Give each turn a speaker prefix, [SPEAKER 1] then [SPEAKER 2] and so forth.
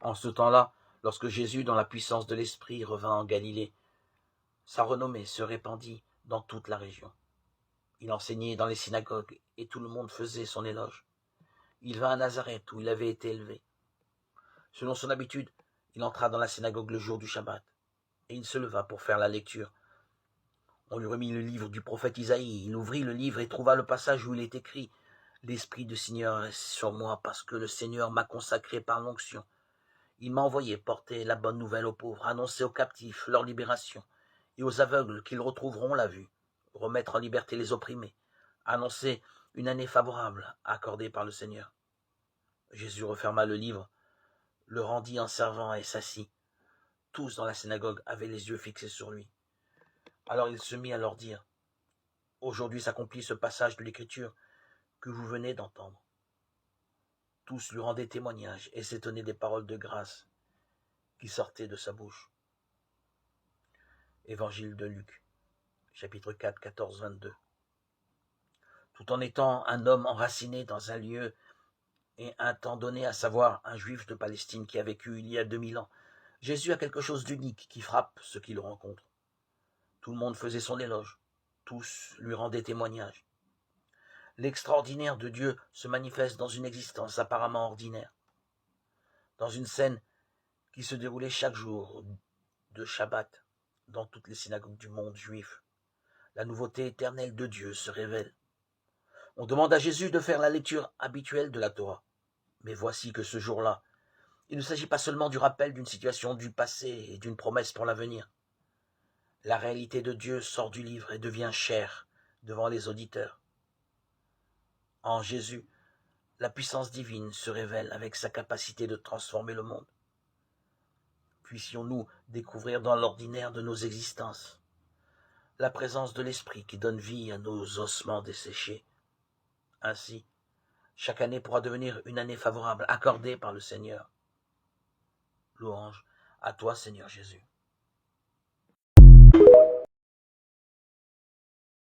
[SPEAKER 1] En ce temps-là, lorsque Jésus, dans la puissance de l'Esprit, revint en Galilée, sa renommée se répandit dans toute la région. Il enseignait dans les synagogues et tout le monde faisait son éloge. Il vint à Nazareth où il avait été élevé. Selon son habitude, il entra dans la synagogue le jour du Shabbat et il se leva pour faire la lecture. On lui remit le livre du prophète Isaïe. Il ouvrit le livre et trouva le passage où il est écrit « L'Esprit du Seigneur est sur moi parce que le Seigneur m'a consacré par l'onction. Il m'a envoyé porter la bonne nouvelle aux pauvres, annoncer aux captifs leur libération et aux aveugles qu'ils retrouveront la vue, remettre en liberté les opprimés, annoncer une année favorable accordée par le Seigneur. » Jésus referma le livre, le rendit en servant et s'assit. Tous dans la synagogue avaient les yeux fixés sur lui. Alors il se mit à leur dire « Aujourd'hui s'accomplit ce passage de l'Écriture que vous venez d'entendre. » Tous lui rendaient témoignage et s'étonnaient des paroles de grâce qui sortaient de sa bouche. Évangile de Luc, chapitre 4, 14, 22. Tout en étant un homme enraciné dans un lieu et un temps donné, à savoir un juif de Palestine qui a vécu il y a 2000 ans, Jésus a quelque chose d'unique qui frappe ceux qui le rencontrent. Tout le monde faisait son éloge, tous lui rendaient témoignage. L'extraordinaire de Dieu se manifeste dans une existence apparemment ordinaire, dans une scène qui se déroulait chaque jour de Shabbat dans toutes les synagogues du monde juif. La nouveauté éternelle de Dieu se révèle. On demande à Jésus de faire la lecture habituelle de la Torah. Mais voici que ce jour-là, il ne s'agit pas seulement du rappel d'une situation du passé et d'une promesse pour l'avenir. La réalité de Dieu sort du livre et devient chair devant les auditeurs. En Jésus, la puissance divine se révèle avec sa capacité de transformer le monde. Puissions-nous découvrir dans l'ordinaire de nos existences la présence de l'Esprit qui donne vie à nos ossements desséchés. Ainsi, chaque année pourra devenir une année favorable accordée par le Seigneur. Louange à toi, Seigneur Jésus.